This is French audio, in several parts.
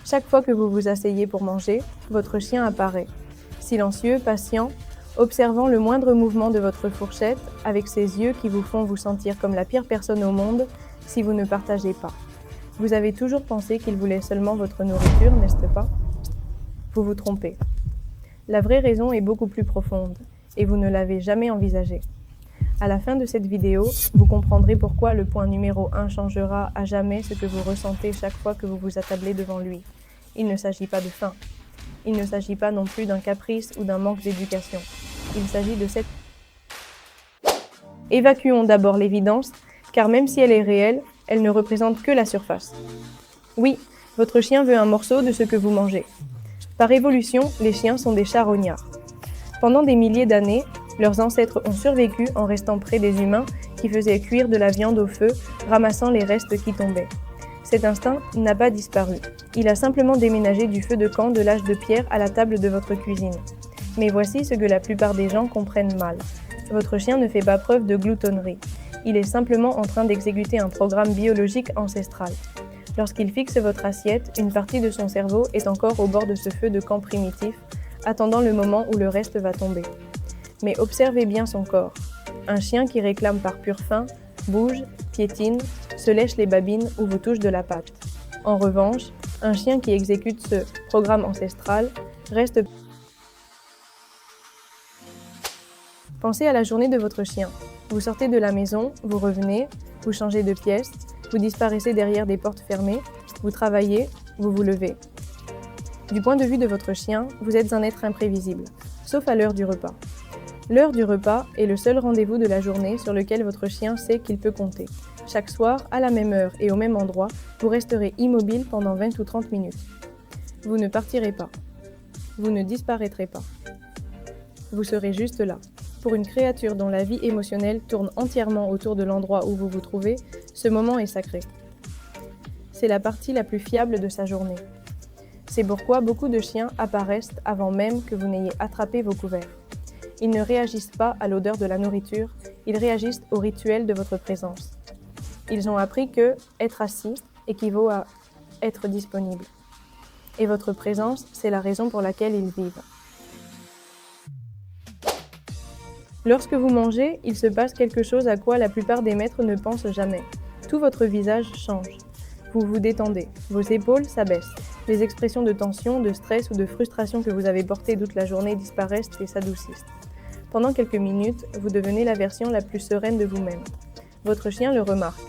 Chaque fois que vous vous asseyez pour manger, votre chien apparaît. Silencieux, patient, observant le moindre mouvement de votre fourchette, avec ses yeux qui vous font vous sentir comme la pire personne au monde si vous ne partagez pas. Vous avez toujours pensé qu'il voulait seulement votre nourriture, n'est-ce pas? Vous vous trompez. La vraie raison est beaucoup plus profonde, et vous ne l'avez jamais envisagée. À la fin de cette vidéo, vous comprendrez pourquoi le point numéro 1 changera à jamais ce que vous ressentez chaque fois que vous vous attablez devant lui. Il ne s'agit pas de faim. Il ne s'agit pas non plus d'un caprice ou d'un manque d'éducation. Il s'agit de cette... Évacuons d'abord l'évidence, car même si elle est réelle, elle ne représente que la surface. Oui, votre chien veut un morceau de ce que vous mangez. Par évolution, les chiens sont des charognards. Pendant des milliers d'années, leurs ancêtres ont survécu en restant près des humains qui faisaient cuire de la viande au feu, ramassant les restes qui tombaient. Cet instinct n'a pas disparu. Il a simplement déménagé du feu de camp de l'âge de pierre à la table de votre cuisine. Mais voici ce que la plupart des gens comprennent mal. Votre chien ne fait pas preuve de gloutonnerie. Il est simplement en train d'exécuter un programme biologique ancestral. Lorsqu'il fixe votre assiette, une partie de son cerveau est encore au bord de ce feu de camp primitif, attendant le moment où le reste va tomber. Mais observez bien son corps. Un chien qui réclame par pure faim, bouge, piétine, se lèche les babines ou vous touche de la patte. En revanche, un chien qui exécute ce programme ancestral reste... Pensez à la journée de votre chien. Vous sortez de la maison, vous revenez, vous changez de pièce, vous disparaissez derrière des portes fermées, vous travaillez, vous vous levez. Du point de vue de votre chien, vous êtes un être imprévisible, sauf à l'heure du repas. L'heure du repas est le seul rendez-vous de la journée sur lequel votre chien sait qu'il peut compter. Chaque soir, à la même heure et au même endroit, vous resterez immobile pendant 20 ou 30 minutes. Vous ne partirez pas. Vous ne disparaîtrez pas. Vous serez juste là. Pour une créature dont la vie émotionnelle tourne entièrement autour de l'endroit où vous vous trouvez, ce moment est sacré. C'est la partie la plus fiable de sa journée. C'est pourquoi beaucoup de chiens apparaissent avant même que vous n'ayez attrapé vos couverts. Ils ne réagissent pas à l'odeur de la nourriture, ils réagissent au rituel de votre présence. Ils ont appris que être assis équivaut à être disponible. Et votre présence, c'est la raison pour laquelle ils vivent. Lorsque vous mangez, il se passe quelque chose à quoi la plupart des maîtres ne pensent jamais. Tout votre visage change. Vous vous détendez, vos épaules s'abaissent. Les expressions de tension, de stress ou de frustration que vous avez portées toute la journée disparaissent et s'adoucissent. Pendant quelques minutes, vous devenez la version la plus sereine de vous-même. Votre chien le remarque.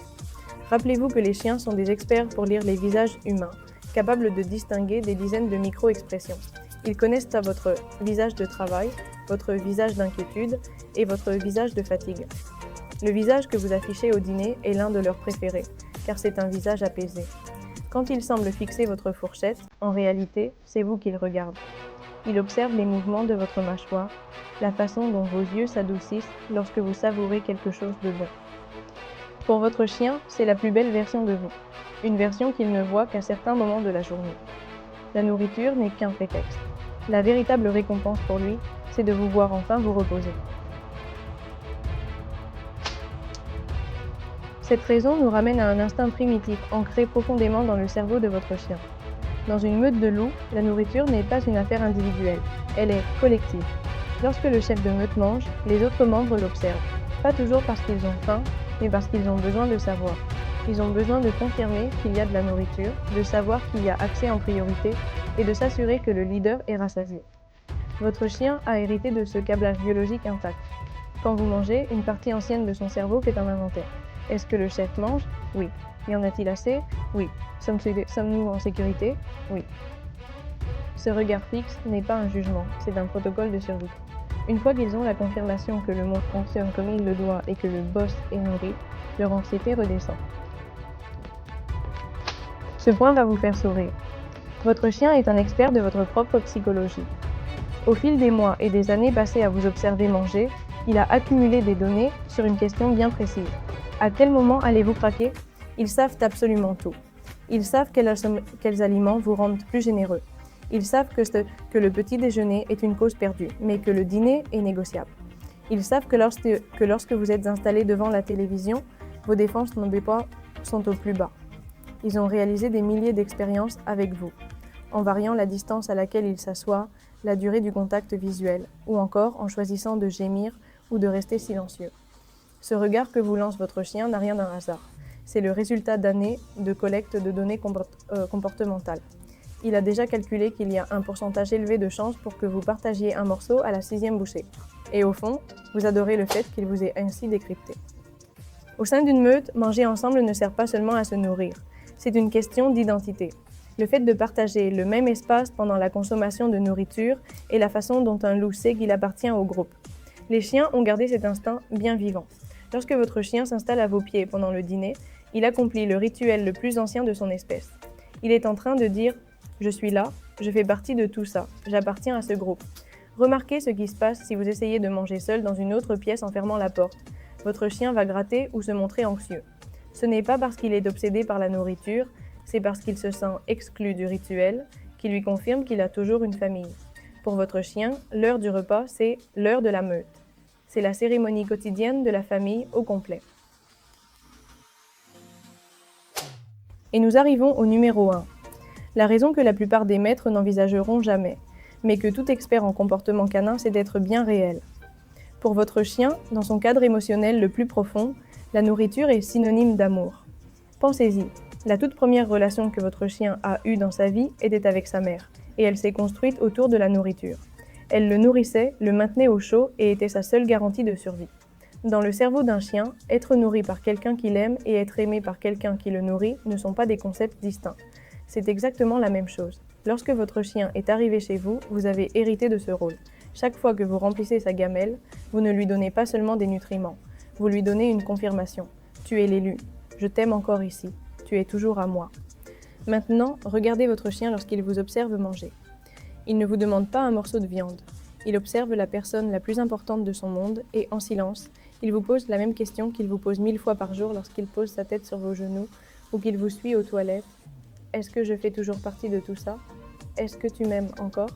Rappelez-vous que les chiens sont des experts pour lire les visages humains, capables de distinguer des dizaines de micro-expressions. Ils connaissent votre visage de travail, votre visage d'inquiétude et votre visage de fatigue. Le visage que vous affichez au dîner est l'un de leurs préférés, car c'est un visage apaisé. Quand il semble fixer votre fourchette, en réalité, c'est vous qu'il regarde. Il observe les mouvements de votre mâchoire, la façon dont vos yeux s'adoucissent lorsque vous savourez quelque chose de bon. Pour votre chien, c'est la plus belle version de vous, une version qu'il ne voit qu'à certains moments de la journée. La nourriture n'est qu'un prétexte. La véritable récompense pour lui, c'est de vous voir enfin vous reposer. Cette raison nous ramène à un instinct primitif ancré profondément dans le cerveau de votre chien. Dans une meute de loups, la nourriture n'est pas une affaire individuelle, elle est collective. Lorsque le chef de meute mange, les autres membres l'observent. Pas toujours parce qu'ils ont faim, mais parce qu'ils ont besoin de savoir. Ils ont besoin de confirmer qu'il y a de la nourriture, de savoir qu'il y a accès en priorité et de s'assurer que le leader est rassasié. Votre chien a hérité de ce câblage biologique intact. Quand vous mangez, une partie ancienne de son cerveau fait un inventaire. Est-ce que le chef mange? Oui. Y en a-t-il assez? Oui. Sommes-nous en sécurité? Oui. Ce regard fixe n'est pas un jugement, c'est un protocole de survie. Une fois qu'ils ont la confirmation que le monde fonctionne comme il le doit et que le boss est nourri, leur anxiété redescend. Ce point va vous faire sourire. Votre chien est un expert de votre propre psychologie. Au fil des mois et des années passées à vous observer manger, il a accumulé des données sur une question bien précise. À quel moment allez-vous craquer? Ils savent absolument tout. Ils savent quels aliments vous rendent plus généreux. Ils savent que le petit déjeuner est une cause perdue, mais que le dîner est négociable. Ils savent que lorsque vous êtes installé devant la télévision, vos défenses sont au plus bas. Ils ont réalisé des milliers d'expériences avec vous. en variant la distance à laquelle il s'assoit, la durée du contact visuel, ou encore en choisissant de gémir ou de rester silencieux. Ce regard que vous lance votre chien n'a rien d'un hasard. C'est le résultat d'années de collecte de données comportementales. Il a déjà calculé qu'il y a un pourcentage élevé de chances pour que vous partagiez un morceau à la 6e bouchée. Et au fond, vous adorez le fait qu'il vous ait ainsi décrypté. Au sein d'une meute, manger ensemble ne sert pas seulement à se nourrir. C'est une question d'identité. Le fait de partager le même espace pendant la consommation de nourriture est la façon dont un loup sait qu'il appartient au groupe. Les chiens ont gardé cet instinct bien vivant. Lorsque votre chien s'installe à vos pieds pendant le dîner, il accomplit le rituel le plus ancien de son espèce. Il est en train de dire « Je suis là, je fais partie de tout ça, j'appartiens à ce groupe ». Remarquez ce qui se passe si vous essayez de manger seul dans une autre pièce en fermant la porte. Votre chien va gratter ou se montrer anxieux. Ce n'est pas parce qu'il est obsédé par la nourriture, c'est parce qu'il se sent exclu du rituel, qui lui confirme qu'il a toujours une famille. Pour votre chien, l'heure du repas, c'est l'heure de la meute. C'est la cérémonie quotidienne de la famille au complet. Et nous arrivons au numéro 1. La raison que la plupart des maîtres n'envisageront jamais, mais que tout expert en comportement canin sait d'être bien réel. Pour votre chien, dans son cadre émotionnel le plus profond, la nourriture est synonyme d'amour. Pensez-y, la toute première relation que votre chien a eue dans sa vie était avec sa mère, et elle s'est construite autour de la nourriture. Elle le nourrissait, le maintenait au chaud et était sa seule garantie de survie. Dans le cerveau d'un chien, être nourri par quelqu'un qu'il aime et être aimé par quelqu'un qui le nourrit ne sont pas des concepts distincts. C'est exactement la même chose. Lorsque votre chien est arrivé chez vous, vous avez hérité de ce rôle. Chaque fois que vous remplissez sa gamelle, vous ne lui donnez pas seulement des nutriments, vous lui donnez une confirmation. Tu es l'élu. Je t'aime encore ici. Tu es toujours à moi. Maintenant, regardez votre chien lorsqu'il vous observe manger. Il ne vous demande pas un morceau de viande. Il observe la personne la plus importante de son monde et, en silence, il vous pose la même question qu'il vous pose 1000 fois par jour lorsqu'il pose sa tête sur vos genoux ou qu'il vous suit aux toilettes. Est-ce que je fais toujours partie de tout ça? Est-ce que tu m'aimes encore?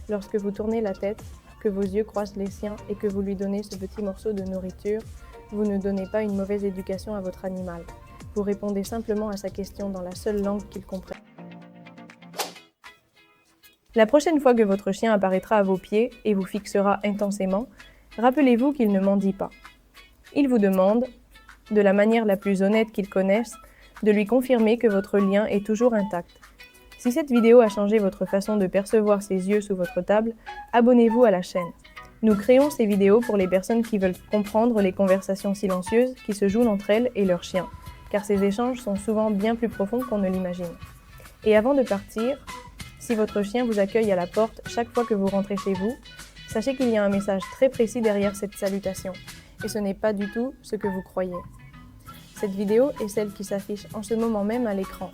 Lorsque vous tournez la tête, que vos yeux croisent les siens et que vous lui donnez ce petit morceau de nourriture, vous ne donnez pas une mauvaise éducation à votre animal. Vous répondez simplement à sa question dans la seule langue qu'il comprenne. La prochaine fois que votre chien apparaîtra à vos pieds et vous fixera intensément, rappelez-vous qu'il ne mendie pas. Il vous demande, de la manière la plus honnête qu'il connaisse, de lui confirmer que votre lien est toujours intact. Si cette vidéo a changé votre façon de percevoir ses yeux sous votre table, abonnez-vous à la chaîne. Nous créons ces vidéos pour les personnes qui veulent comprendre les conversations silencieuses qui se jouent entre elles et leurs chiens, car ces échanges sont souvent bien plus profonds qu'on ne l'imagine. Et avant de partir, si votre chien vous accueille à la porte chaque fois que vous rentrez chez vous, sachez qu'il y a un message très précis derrière cette salutation, et ce n'est pas du tout ce que vous croyez. Cette vidéo est celle qui s'affiche en ce moment même à l'écran.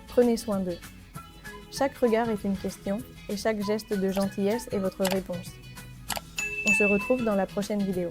Prenez soin d'eux. Chaque regard est une question, et chaque geste de gentillesse est votre réponse. On se retrouve dans la prochaine vidéo.